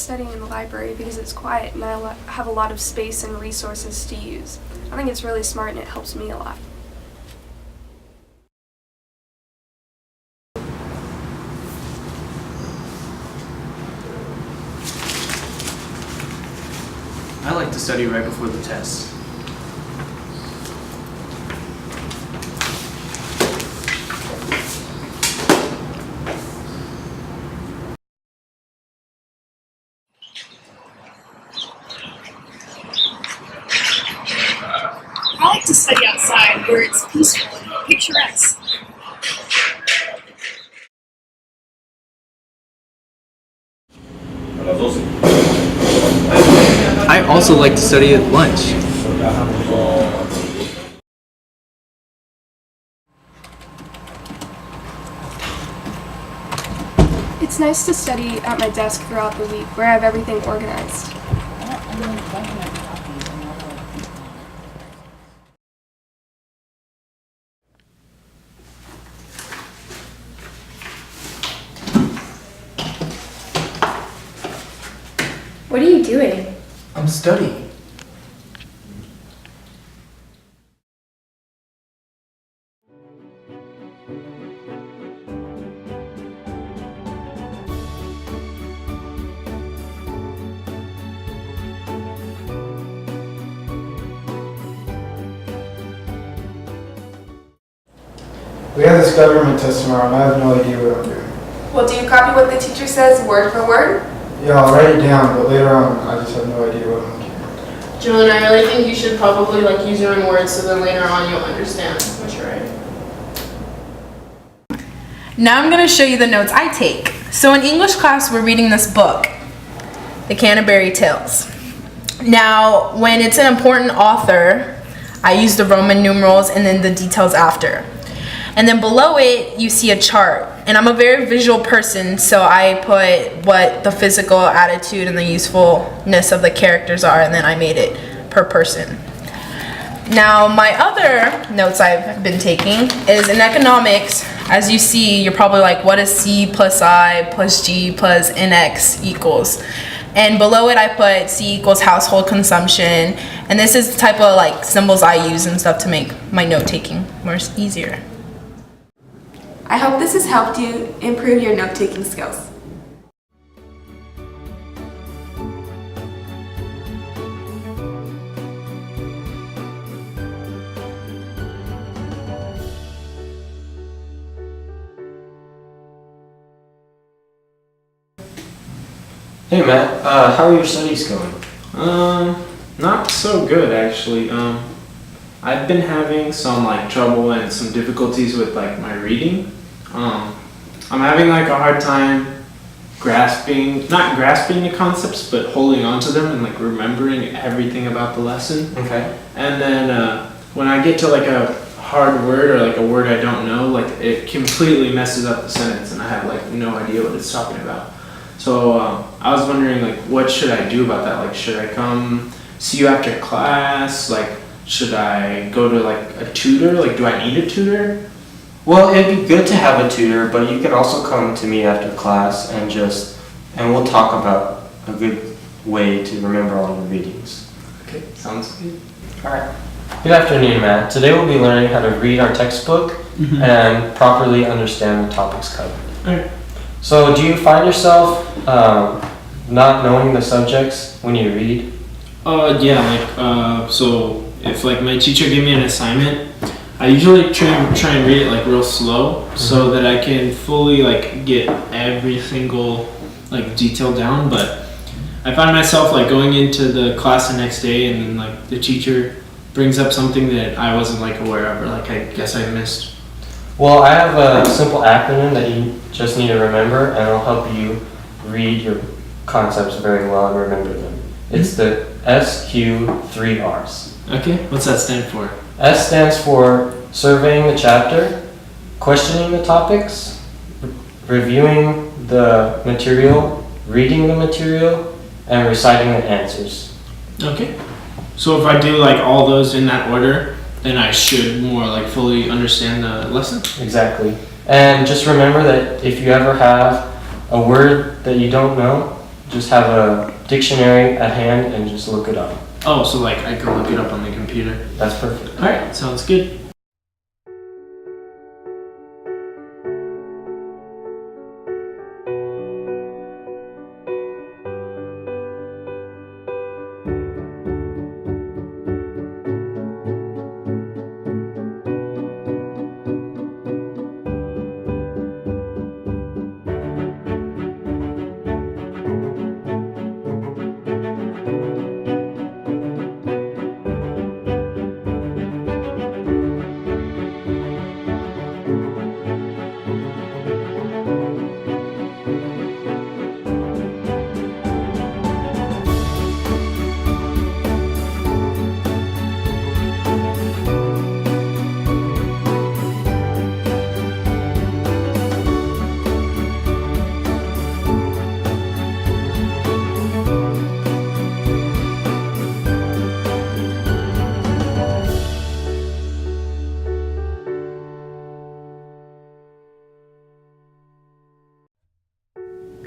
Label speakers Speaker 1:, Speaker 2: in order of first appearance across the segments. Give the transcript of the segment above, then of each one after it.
Speaker 1: studying in the library because it's quiet and I have a lot of space and resources to use. I think it's really smart and it helps me a lot.
Speaker 2: I like to study right before the test.
Speaker 3: I like to study outside where it's peaceful and picturesque.
Speaker 2: I also like to study at lunch.
Speaker 1: It's nice to study at my desk throughout the week where I have everything organized.
Speaker 4: What are you doing?
Speaker 2: I'm studying.
Speaker 5: We have this government test tomorrow and I have no idea what I'm doing.
Speaker 6: Well, do you copy what the teacher says word for word?
Speaker 5: Yeah, I'll write it down, but later on I just have no idea what I'm doing.
Speaker 7: Julian, I really think you should probably use your own words so then later on you'll understand what you're writing.
Speaker 8: Now I'm going to show you the notes I take. So in English class, we're reading this book, The Canterbury Tales. Now, when it's an important author, I use the Roman numerals and then the details after. And then below it, you see a chart. And I'm a very visual person, so I put what the physical attitude and the usefulness of the characters are, and then I made it per person. Now, my other notes I've been taking is in economics. As you see, you're probably like, what is C plus I plus G plus NX equals? And below it, I put C equals household consumption. And this is the type of symbols I use and stuff to make my note-taking more easier.
Speaker 6: I hope this has helped you improve your note-taking skills.
Speaker 9: Hey Matt, how are your studies going?
Speaker 10: Not so good actually. I've been having some trouble and some difficulties with my reading. I'm having a hard time not grasping the concepts, but holding on to them and remembering everything about the lesson.
Speaker 9: Okay.
Speaker 10: And then when I get to a hard word or a word I don't know, it completely messes up the sentence and I have no idea what it's talking about. So I was wondering what should I do about that? Should I come see you after class? Should I go to a tutor? Do I need a tutor?
Speaker 9: Well, it'd be good to have a tutor, but you could also come to me after class and we'll talk about a good way to remember all your readings.
Speaker 10: Okay, sounds good.
Speaker 9: Alright. Good afternoon, Matt. Today we'll be learning how to read our textbook and properly understand the topics covered.
Speaker 10: Alright.
Speaker 9: So, do you find yourself not knowing the subjects when you read?
Speaker 10: Yeah, so if my teacher gave me an assignment, I usually try and read it real slow so that I can fully get every single detail down. But I find myself going into the class the next day and then the teacher brings up something that I wasn't aware of or I guess I missed.
Speaker 9: Well, I have a simple acronym that you just need to remember, and it'll help you read your concepts very well and remember them. It's the SQ3Rs.
Speaker 10: Okay, what's that stand for?
Speaker 9: S stands for surveying the chapter, questioning the topics, reviewing the material, reading the material, and reciting the answers.
Speaker 10: Okay. So if I do all those in that order, then I should more fully understand the lesson?
Speaker 9: Exactly. And just remember that if you ever have a word that you don't know, just have a dictionary at hand and just look it up.
Speaker 10: Oh, so like I can look it up on the computer.
Speaker 9: That's perfect.
Speaker 10: All right, sounds good.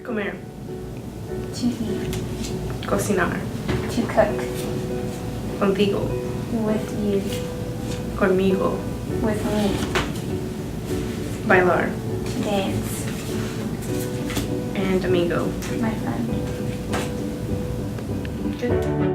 Speaker 7: Come here.
Speaker 6: To eat.
Speaker 7: Cocinar.
Speaker 6: To cook.
Speaker 7: Contigo.
Speaker 6: With you.
Speaker 7: Conmigo.
Speaker 6: With me.
Speaker 7: Bailar.
Speaker 6: To dance.
Speaker 7: And amigo.
Speaker 6: My friend.
Speaker 7: Good.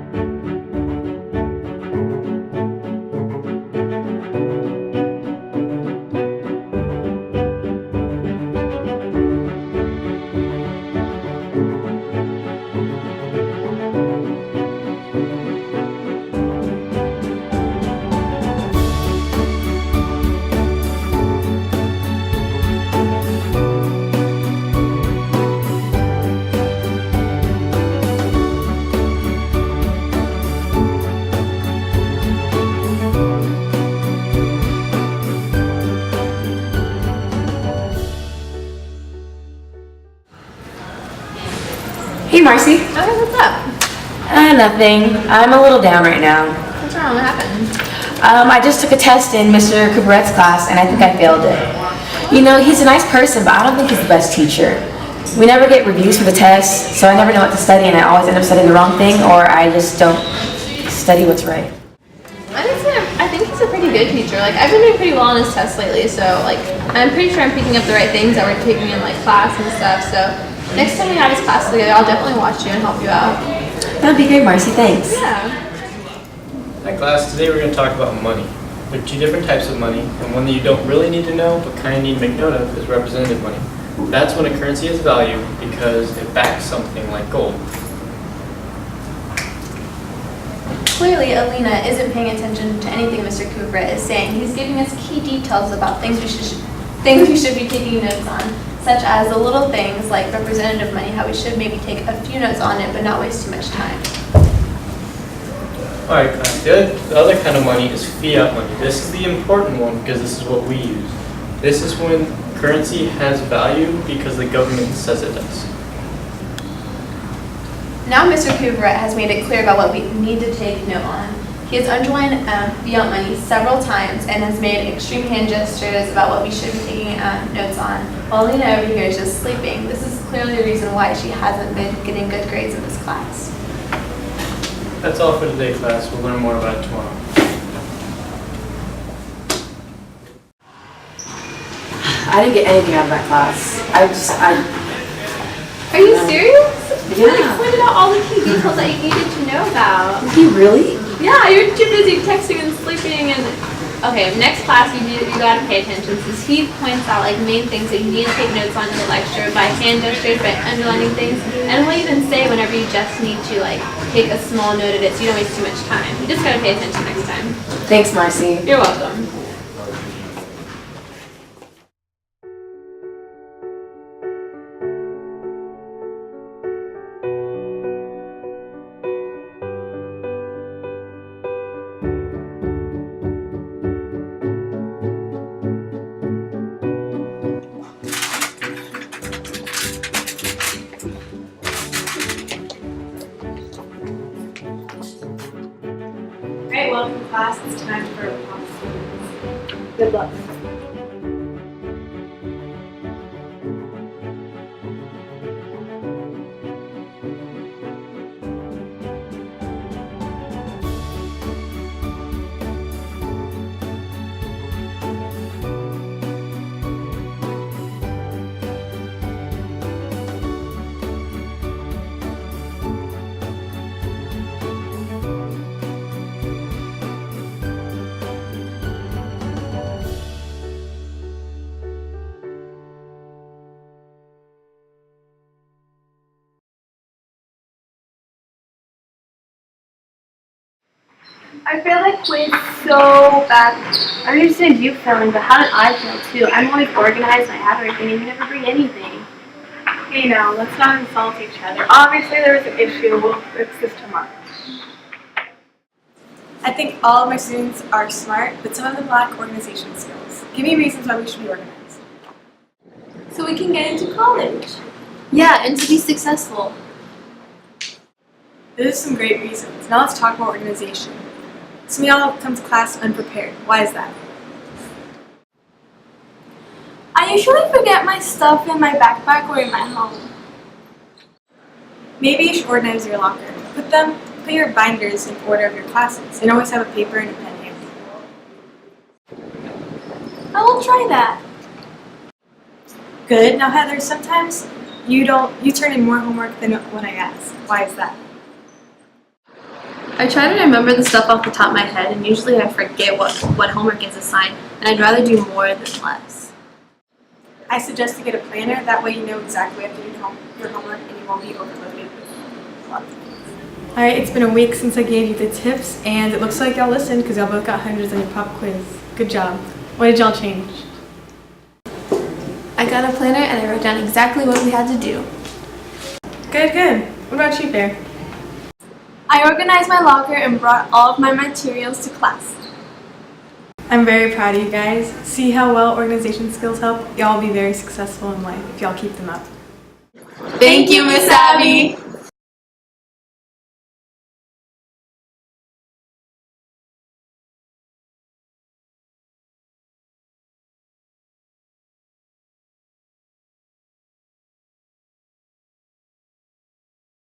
Speaker 4: Hey, Marcy.
Speaker 6: Okay, what's up?
Speaker 4: Nothing. I'm a little down right now.
Speaker 6: What's wrong? What happened?
Speaker 4: I just took a test in Mr. Couperette's class, and I think I failed it. You know, he's a nice person, but I don't think he's the best teacher. We never get reviews for the test, so I never know what to study, and I always end up studying the wrong thing, or I just don't study what's right.
Speaker 6: I think he's a pretty good teacher. Like, I've been doing pretty well on his tests lately, so like I'm pretty sure I'm picking up the right things that we're taking in like class and stuff. So next time we have his class together, I'll definitely watch you and help you out.
Speaker 4: That'd be great, Marcy. Thanks.
Speaker 6: Yeah.
Speaker 11: Hi class, today we're going to talk about money. There are two different types of money, and one that you don't really need to know but kind of need to make note of is representative money. That's when a currency has value because it backs something like gold.
Speaker 6: Clearly, Alina isn't paying attention to anything Mr. Couperette is saying. He's giving us key details about things we should be taking notes on, such as the little things like representative money, how we should maybe take a few notes on it but not waste too much time.
Speaker 11: Alright class, the other kind of money is fiat money. This is the important one because this is what we use. This is when currency has value because the government says it does.
Speaker 6: Now Mr. Couperette has made it clear about what we need to take note on. He has underlined fiat money several times and has made extreme hand gestures about what we should be taking notes on, while Lena over here is just sleeping. This is clearly the reason why she hasn't been getting good grades in this class.
Speaker 11: That's all for today class. We'll learn more about it tomorrow.
Speaker 4: I didn't get anything out of that class.
Speaker 6: Are you serious?
Speaker 4: Yeah.
Speaker 6: He pointed out all the key details that you needed to know about.
Speaker 4: Did he really?
Speaker 6: Yeah, you're too busy texting and sleeping and... Okay, next class you gotta pay attention since he points out like main things that you need to take notes on in the lecture by hand gestures, by underlining things, and he'll even say whenever you just need to like take a small note of it so you don't waste too much time. You just gotta pay attention next time.
Speaker 4: Thanks, Marcy.
Speaker 6: You're welcome.
Speaker 3: Alright, welcome class. It's time for apostrophes. Good luck. I feel like quiz so bad. I understand you failing, but how did I fail too? I'm always organized, I have everything, and you never bring anything.
Speaker 12: Hey now, let's not insult each other. Obviously there was an issue, we'll fix this tomorrow.
Speaker 13: I think all of my students are smart, but some of them lack organization skills. Give me reasons why we should be organized.
Speaker 6: So we can get into college. Yeah, and to be successful.
Speaker 13: Those are some great reasons. Now let's talk about organization. Some of y'all come to class unprepared. Why is that?
Speaker 3: I usually forget my stuff in my backpack or in my home.
Speaker 13: Maybe you should organize your locker. Put your binders in order of your classes, and always have a paper and a pen handy.
Speaker 3: I will try that.
Speaker 13: Good. Now Heather, sometimes you turn in more homework than when I ask. Why is that?
Speaker 6: I try to remember the stuff off the top of my head, and usually I forget what homework is assigned, and I'd rather do more than less.
Speaker 13: I suggest to get a planner. That way you know exactly what to do your homework and you won't be overloaded with a lot of things. Alright, it's been a week since I gave you the tips, and it looks like y'all listened because y'all both got hundreds on your pop quiz. Good job. What did y'all change?
Speaker 1: I got a planner and I wrote down exactly what we had to do.
Speaker 13: Good. What about you, Bear?
Speaker 3: I organized my locker and brought all of my materials to class.
Speaker 13: I'm very proud of you guys. See how well organization skills help? Y'all will be very successful in life if y'all keep them up.
Speaker 6: Thank you, Miss Abby.